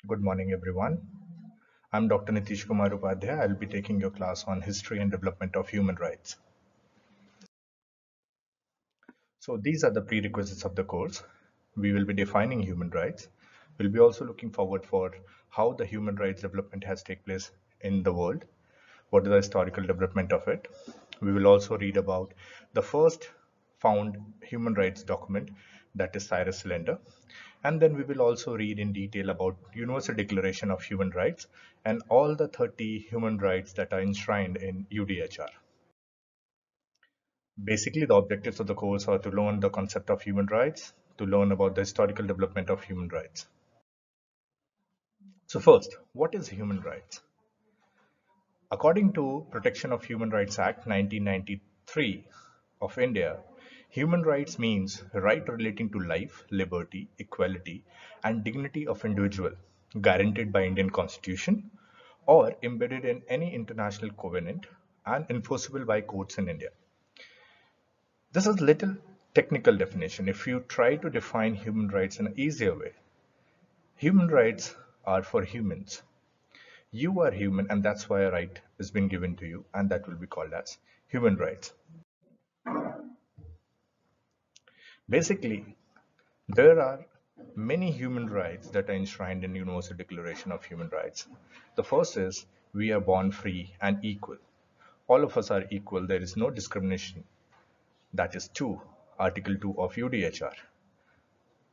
Good morning, everyone. I'm Dr. Nitish Kumar Upadhyay. I'll be taking your class on history and development of human rights. So these are the prerequisites of the course. We will be defining human rights. We'll be also looking forward for how the human rights development has taken place in the world. What is the historical development of it? We will also read about the first found human rights document, that is Cyrus Cylinder. And then we will also read in detail about Universal Declaration of Human Rights and all the 30 human rights that are enshrined in UDHR. Basically, the objectives of the course are to learn the concept of human rights, to learn about the historical development of human rights. So first, what is human rights? According to Protection of Human Rights Act 1993 of India, human rights means right relating to life, liberty, equality, and dignity of individual, guaranteed by Indian Constitution or embedded in any international covenant and enforceable by courts in India. This is little technical definition. If you try to define human rights in an easier way, human rights are for humans. You are human, and that's why a right has been given to you, and that will be called as human rights. Basically, there are many human rights that are enshrined in Universal Declaration of Human Rights. The first is we are born free and equal. All of us are equal. There is no discrimination. That is 2, Article 2 of UDHR.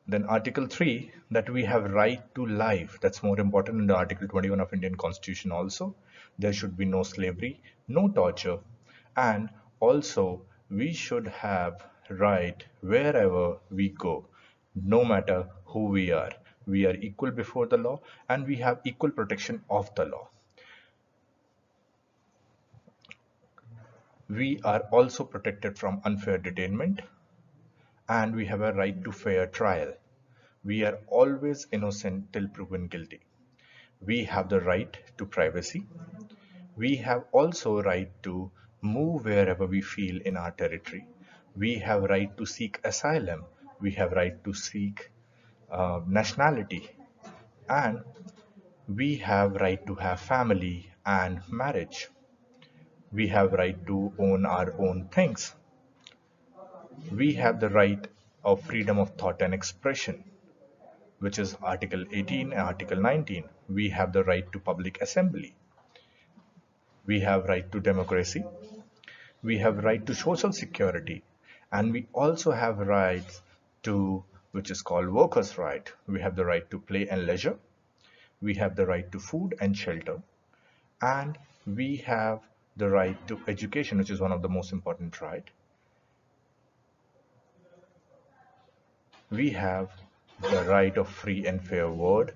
Then Article 3, that we have right to life. That's more important in the Article 21 of Indian Constitution also. There should be no slavery, no torture, and also we should have right wherever we go, no matter who we are. We are equal before the law and we have equal protection of the law. We are also protected from unfair detainment and we have a right to fair trial. We are always innocent till proven guilty. We have the right to privacy. We have also right to move wherever we feel in our territory. We have right to seek asylum. We have right to seek nationality. And we have right to have family and marriage. We have right to own our own things. We have the right of freedom of thought and expression, which is Article 18 and Article 19. We have the right to public assembly. We have right to democracy. We have right to social security. And we also have rights to, which is called workers' right. We have the right to play and leisure. We have the right to food and shelter. And we have the right to education, which is one of the most important rights. We have the right of free and fair word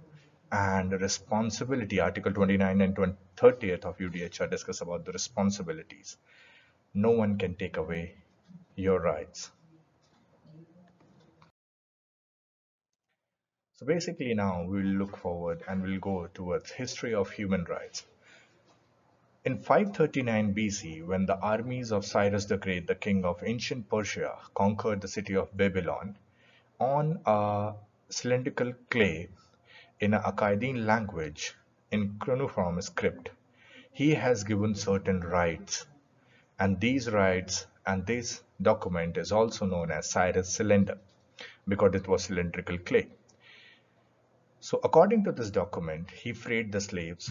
and responsibility. Article 29 and 30th of UDHR discuss about the responsibilities. No one can take away your rights. So basically now we'll look forward and we'll go towards history of human rights. In 539 BC, when the armies of Cyrus the Great, the king of ancient Persia, conquered the city of Babylon, on a cylindrical clay in an Akkadian language in cuneiform script, he has given certain rights. And these rights and this document is also known as Cyrus Cylinder because it was cylindrical clay. So according to this document, he freed the slaves,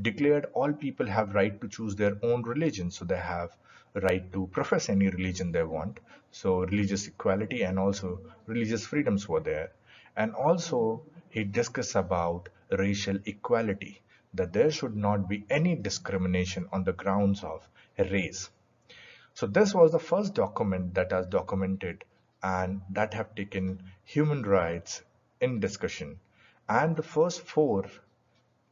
declared all people have right to choose their own religion, so they have right to profess any religion they want. So religious equality and also religious freedoms were there. And also he discussed about racial equality, that there should not be any discrimination on the grounds of race. So this was the first document that has documented and that have taken human rights in discussion. And the first 4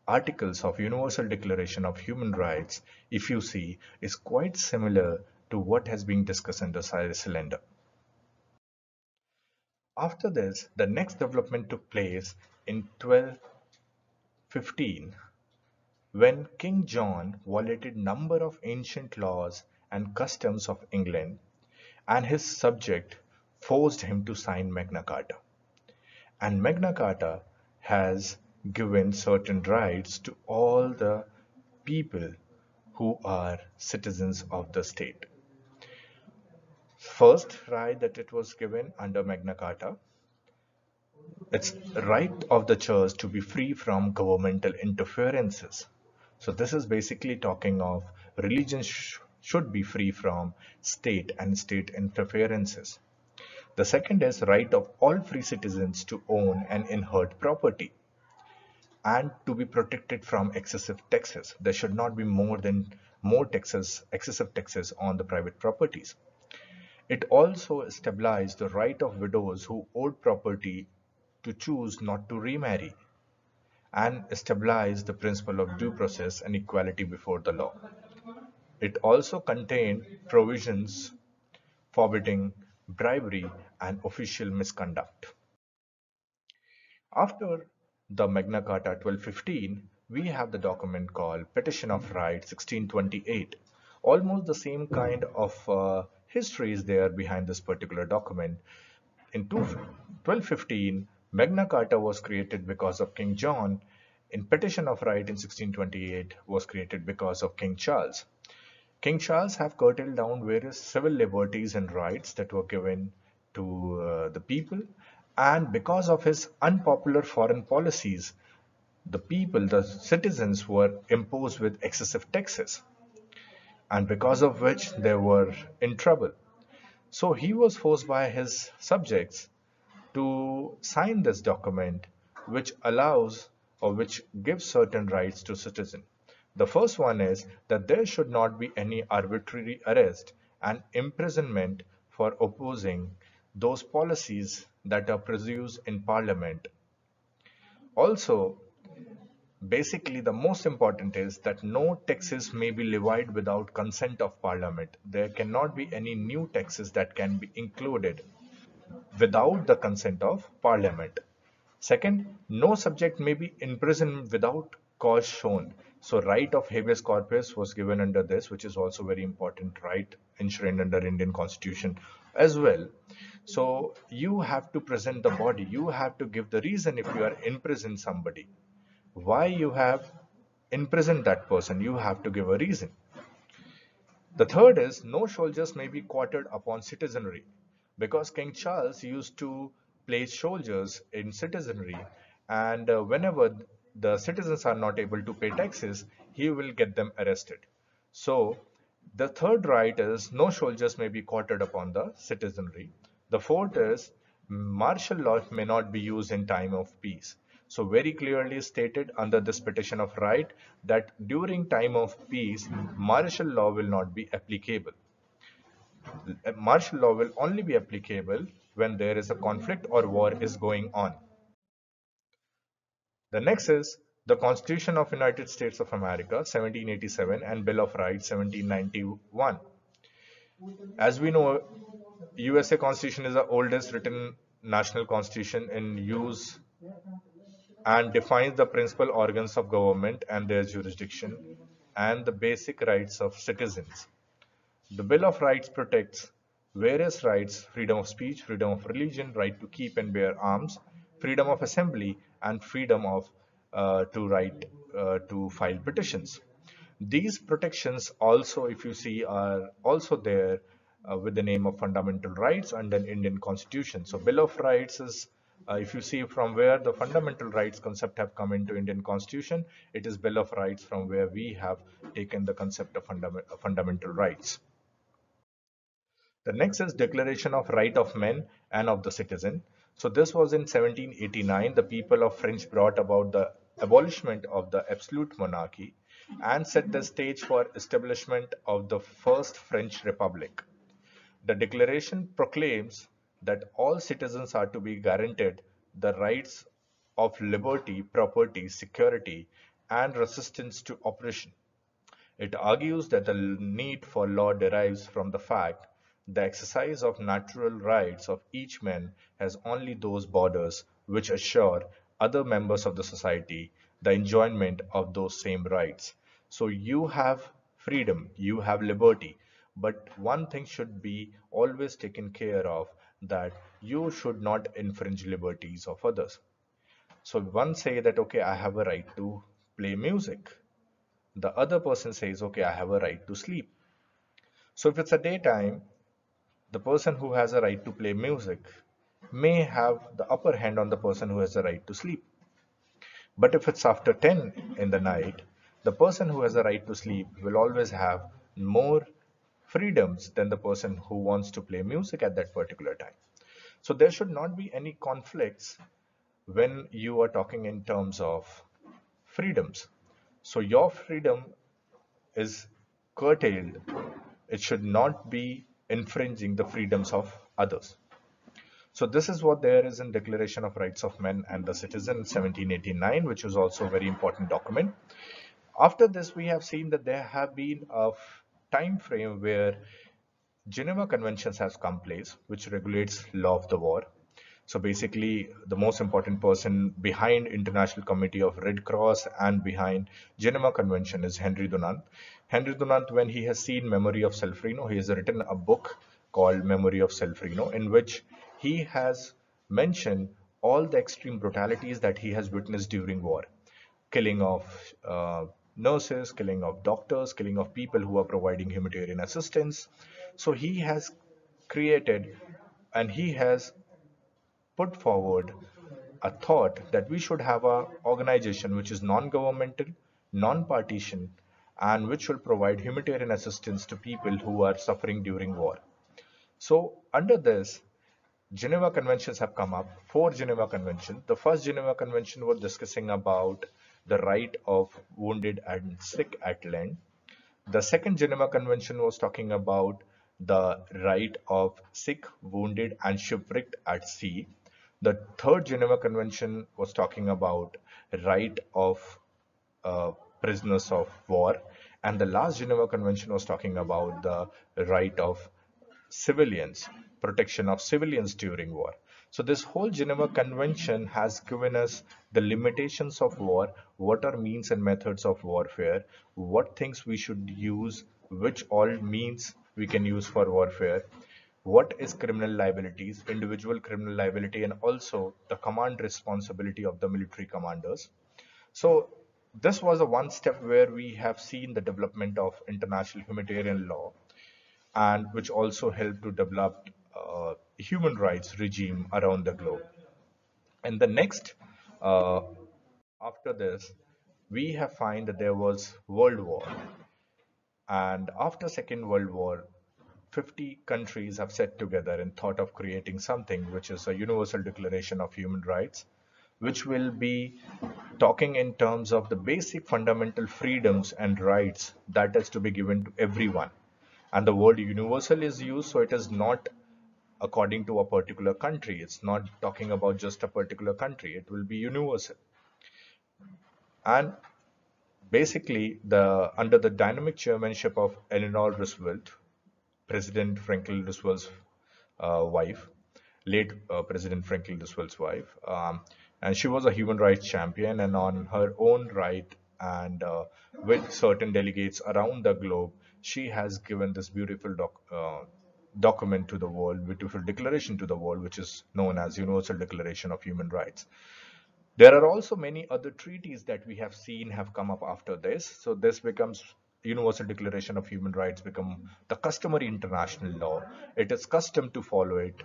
articles of Universal Declaration of Human Rights, if you see, is quite similar to what has been discussed in the Cyrus Cylinder. After this, the next development took place in 1215 when King John violated number of ancient laws and customs of England, and his subject forced him to sign Magna Carta. And Magna Carta has given certain rights to all the people who are citizens of the state. First right that it was given under Magna Carta, it's right of the church to be free from governmental interferences. So this is basically talking of religion should be free from state and state interferences. The second is right of all free citizens to own and inherit property and to be protected from excessive taxes. There should not be more taxes, excessive taxes on the private properties. It also established the right of widows who owed property to choose not to remarry and established the principle of due process and equality before the law. It also contained provisions forbidding bribery and official misconduct. After the Magna Carta 1215, we have the document called Petition of Right 1628. Almost the same kind of history is there behind this particular document. In 1215, Magna Carta was created because of King John. In Petition of Right in 1628 was created because of King Charles. King Charles have curtailed down various civil liberties and rights that were given to the people, and because of his unpopular foreign policies, the people, the citizens, were imposed with excessive taxes, and because of which they were in trouble. So he was forced by his subjects to sign this document, which allows or which gives certain rights to citizens. The first one is that there should not be any arbitrary arrest and imprisonment for opposing those policies that are produced in parliament. Also, basically the most important is that no taxes may be levied without consent of parliament. There cannot be any new taxes that can be included without the consent of parliament. Second, no subject may be imprisoned without cause shown. So right of habeas corpus was given under this, which is also very important right enshrined under Indian Constitution as well. So you have to present the body. You have to give the reason if you are imprisoned somebody. Why you have imprisoned that person, you have to give a reason. The third is no soldiers may be quartered upon citizenry, because King Charles used to place soldiers in citizenry, and whenever the citizens are not able to pay taxes, he will get them arrested. So the third right is no soldiers may be quartered upon the citizenry. The fourth is martial law may not be used in time of peace. So very clearly stated under this petition of right that during time of peace, martial law will not be applicable. Martial law will only be applicable when there is a conflict or war is going on. The next is the Constitution of United States of America 1787 and Bill of Rights 1791. As we know, USA Constitution is the oldest written national constitution in use and defines the principal organs of government and their jurisdiction and the basic rights of citizens. The Bill of Rights protects various rights: freedom of speech, freedom of religion, right to keep and bear arms, freedom of assembly, and freedom of to right to file petitions. These protections also, if you see, are also there with the name of fundamental rights under Indian Constitution. So Bill of Rights is, if you see from where the fundamental rights concept have come into Indian Constitution, it is Bill of Rights from where we have taken the concept of fundamental rights. The next is Declaration of Right of Men and of the Citizen. So this was in 1789. The people of French brought about the abolishment of the absolute monarchy and set the stage for establishment of the first French Republic. The declaration proclaims that all citizens are to be guaranteed the rights of liberty, property, security, and resistance to oppression. It argues that the need for law derives from the fact the exercise of natural rights of each man has only those borders which assure other members of the society the enjoyment of those same rights. So you have freedom, you have liberty, but one thing should be always taken care of, that you should not infringe liberties of others. So one say that, okay, I have a right to play music. The other person says, okay, I have a right to sleep. So if it's a daytime, the person who has a right to play music may have the upper hand on the person who has a right to sleep. But if it's after 10 in the night, the person who has a right to sleep will always have more freedoms than the person who wants to play music at that particular time. So there should not be any conflicts when you are talking in terms of freedoms. So your freedom is curtailed. It should not be infringing the freedoms of others. So this is what there is in Declaration of Rights of Men and the Citizen in 1789, which is also a very important document. After this, we have seen that there have been a time frame where Geneva Conventions has come place, which regulates law of the war. So basically, the most important person behind International Committee of Red Cross and behind Geneva Convention is Henry Dunant. Henry Dunant, when he has seen Memory of Self-Reno, he has written a book called Memory of Self-Reno, in which he has mentioned all the extreme brutalities that he has witnessed during war. Killing of nurses, killing of doctors, killing of people who are providing humanitarian assistance. So he has created and he has put forward a thought that we should have a organization which is non-governmental, non-partisan, and which will provide humanitarian assistance to people who are suffering during war. So under this, Geneva Conventions have come up, four Geneva Conventions. The first Geneva Convention was discussing about the right of wounded and sick at land. The second Geneva Convention was talking about the right of sick, wounded, and shipwrecked at sea. The third Geneva Convention was talking about right of uh, prisoners of war, and the last Geneva Convention was talking about the right of civilians, protection of civilians during war. So this whole Geneva Convention has given us the limitations of war, what are means and methods of warfare, what things we should use, which all means we can use for warfare, what is criminal liabilities, individual criminal liability, and also the command responsibility of the military commanders. So this was a one step where we have seen the development of international humanitarian law, and which also helped to develop human rights regime around the globe. And the next, uh, after this, we have find that there was World War, and after Second World War, 50 countries have set together in thought of creating something which is a Universal Declaration of Human Rights, which will be talking in terms of the basic fundamental freedoms and rights that is to be given to everyone. And the word universal is used, so it is not according to a particular country. It's not talking about just a particular country. It will be universal. And basically, the under the dynamic chairmanship of Eleanor Roosevelt, President Franklin Roosevelt's wife, late President Franklin Roosevelt's wife, and she was a human rights champion, and on her own right, and with certain delegates around the globe, she has given this beautiful document to the world, beautiful declaration to the world, which is known as Universal Declaration of Human Rights. There are also many other treaties that we have seen have come up after this. So this becomes Universal Declaration of Human Rights become the customary international law. It is custom to follow it.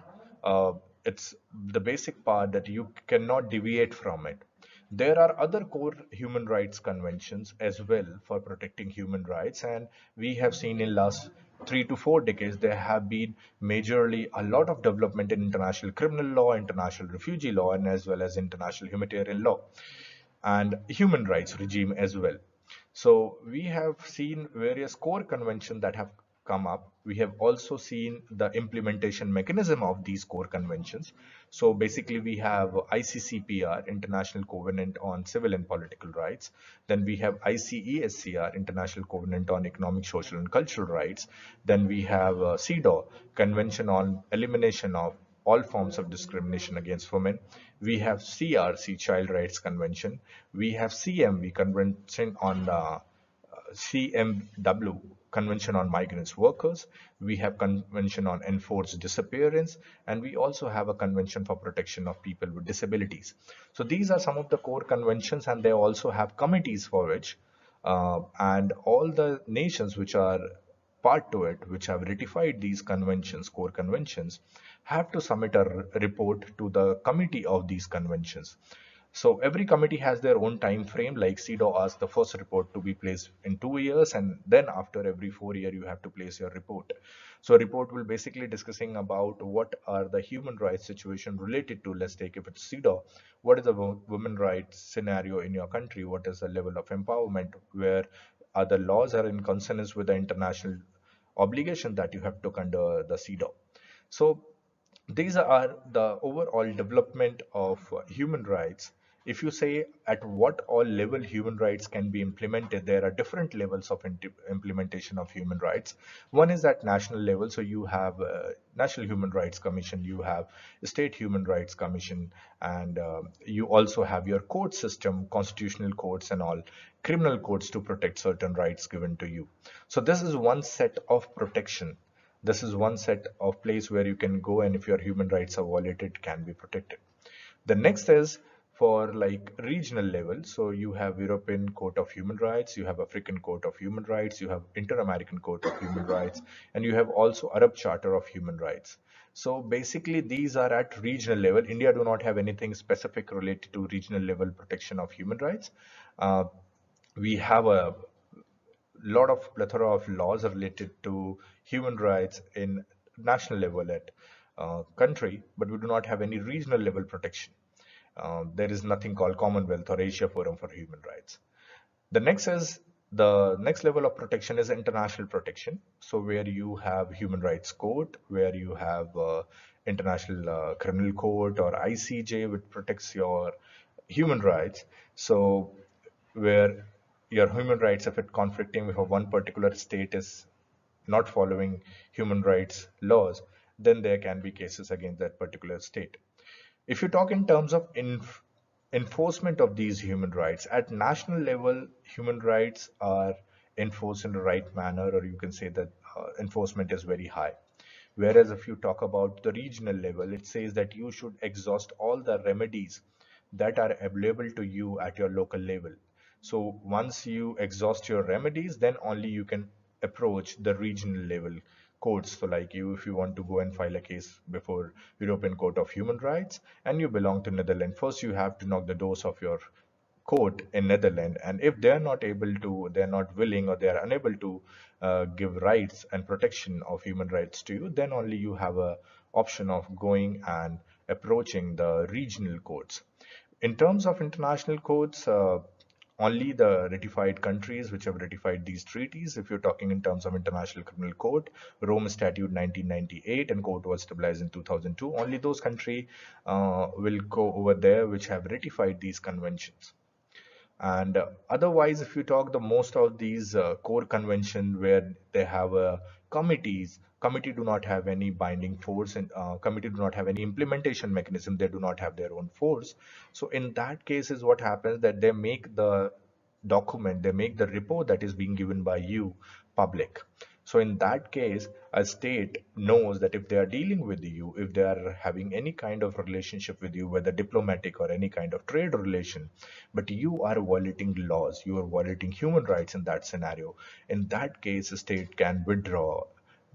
It's the basic part that you cannot deviate from it. There are other core human rights conventions as well for protecting human rights, and we have seen in last 3 to 4 decades there have been majorly a lot of development in international criminal law, international refugee law, and as well as international humanitarian law and human rights regime as well. So we have seen various core conventions that have come up. We have also seen the implementation mechanism of these core conventions. So basically we have ICCPR, International Covenant on Civil and Political Rights. Then we have ICESCR, International Covenant on Economic, Social and Cultural Rights. Then we have CEDAW, Convention on Elimination of all forms of discrimination against women. We have CRC, Child Rights Convention. We have CMV, Convention on CMW, Convention on Migrants Workers, we have Convention on Enforced Disappearance, and we also have a Convention for Protection of People with Disabilities. So these are some of the core conventions, and they also have committees for which, and all the nations which are part to it, which have ratified these conventions, core conventions, have to submit a report to the committee of these conventions. So every committee has their own time frame. Like CEDAW asks the first report to be placed in 2 years, and then after every 4 year you have to place your report. So a report will basically discussing about what are the human rights situation related to, let's take if it's CEDAW, what is the women rights scenario in your country, what is the level of empowerment, where other laws are in consonance with the international obligation that you have took under the CEDAW. So these are the overall development of human rights. If you say at what all level human rights can be implemented, there are different levels of implementation of human rights. One is at national level. So you have National Human Rights Commission, you have State Human Rights Commission, and you also have your court system, constitutional courts and all, criminal courts to protect certain rights given to you. So this is one set of protection. This is one set of place where you can go, and if your human rights are violated, can be protected. The next is for like regional level. So you have European Court of Human Rights, you have African Court of Human Rights, you have Inter-American Court of Human Rights, and you have also Arab Charter of Human Rights. So basically these are at regional level. India do not have anything specific related to regional level protection of human rights. Uh, we have a lot of plethora of laws related to human rights in national level at country, but we do not have any regional level protection. There is nothing called Commonwealth or Asia Forum for Human Rights. The next level of protection is international protection. So where you have Human Rights Court, where you have International Criminal Court or ICJ, which protects your human rights. So where your human rights, if it conflicting with one particular state is not following human rights laws, then there can be cases against that particular state. If you talk in terms of enforcement of these human rights, at national level, human rights are enforced in the right manner, or you can say that enforcement is very high. Whereas if you talk about the regional level, it says that you should exhaust all the remedies that are available to you at your local level. So once you exhaust your remedies, then only you can approach the regional level courts. So like you, if you want to go and file a case before European Court of Human Rights and you belong to Netherlands, first you have to knock the doors of your court in Netherlands, and if they're not able to, they're not willing, or they're unable to give rights and protection of human rights to you, then only you have a option of going and approaching the regional courts. In terms of international courts, only the ratified countries which have ratified these treaties. If you're talking in terms of International Criminal Court, Rome Statute 1998 and court was stabilized in 2002, only those countries will go over there which have ratified these conventions. And otherwise, if you talk the most of these core convention where they have committee do not have any binding force, and committee do not have any implementation mechanism. They do not have their own force. So in that case is what happens, that they make the document, they make the report that is being given by you public. So in that case, a state knows that if they are dealing with you, if they are having any kind of relationship with you, whether diplomatic or any kind of trade relation, but you are violating laws, you are violating human rights in that scenario, in that case, a state can withdraw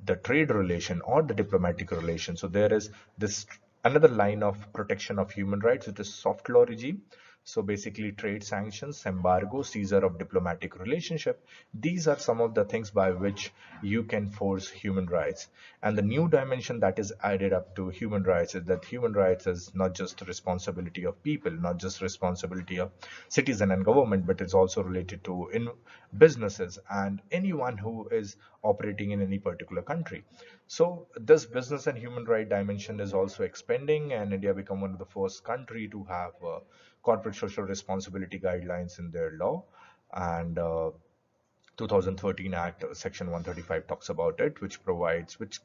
the trade relation or the diplomatic relation. So there is this another line of protection of human rights, which is soft law regime. So basically trade sanctions, embargo, seizure of diplomatic relationship. These are some of the things by which you can force human rights. And the new dimension that is added up to human rights is that human rights is not just the responsibility of people, not just responsibility of citizen and government, but it's also related to in businesses and anyone who is operating in any particular country. So this business and human right dimension is also expanding, and India become one of the first country to have corporate social responsibility guidelines in their law. And 2013 Act, Section 135 talks about it, which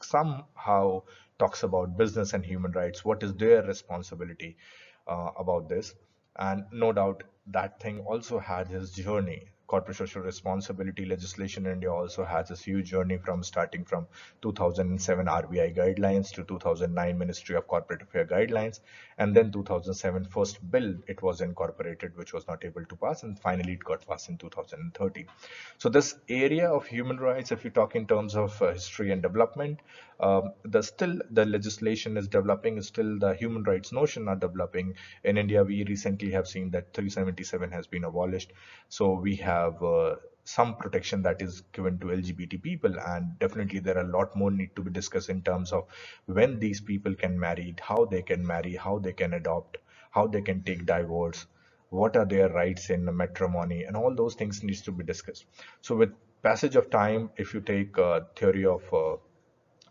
somehow talks about business and human rights. What is their responsibility about this? And no doubt that thing also had his journey. corporate social responsibility legislation in India also has this huge journey from starting from 2007 RBI guidelines to 2009 Ministry of Corporate Affairs guidelines, and then 2007 first bill it was incorporated, which was not able to pass, and finally it got passed in 2013. So this area of human rights, if you talk in terms of history and development, the legislation is developing, still the human rights notion are developing. In India, we recently have seen that 377 has been abolished. So we have some protection that is given to LGBT people, and definitely there are a lot more need to be discussed in terms of when these people can marry, how they can marry, how they can adopt, how they can take divorce, what are their rights in matrimony, and all those things needs to be discussed. So with passage of time, if you take theory of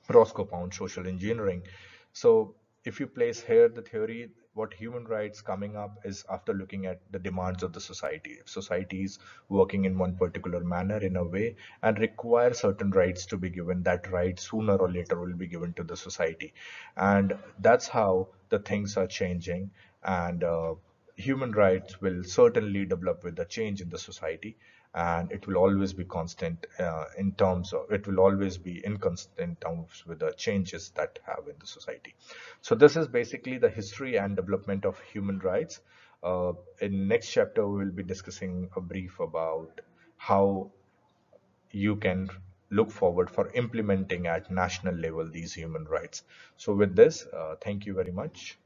Roscoe Pound social engineering. So if you place here the theory, what human rights coming up is after looking at the demands of the society. If society is working in one particular manner in a way and require certain rights to be given, that right sooner or later will be given to the society. And that's how the things are changing. And human rights will certainly develop with the change in the society, and it will always be constant in terms of, it will always be inconstant in terms with the changes that have in the society. So this is basically the history and development of human rights. In next chapter we will be discussing a brief about how you can look forward for implementing at national level these human rights. So with this, thank you very much.